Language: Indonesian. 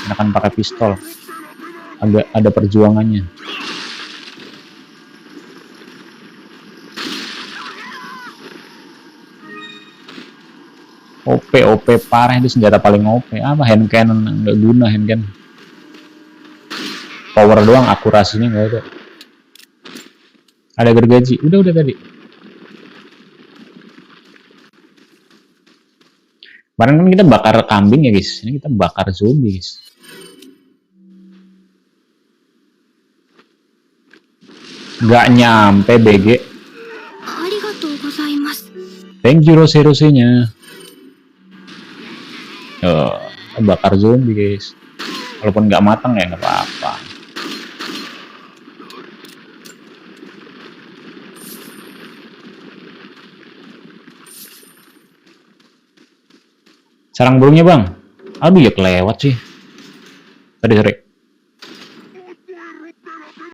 enakan pakai pistol, agak ada perjuangannya. OP parah, itu senjata paling OP. Apa hand cannon, nggak guna hand cannon. Power doang, akurasinya nggak ada. Ada gergaji, udah tadi. Kemarin kan kita bakar kambing ya guys, ini kita bakar zombie guys. Nggak nyampe BG. Thank you rose-rosenya. Bakar zombie guys. Walaupun nggak matang ya nggak apa-apa. Sarang burungnya bang. Aduh ya kelewat sih. Sorry.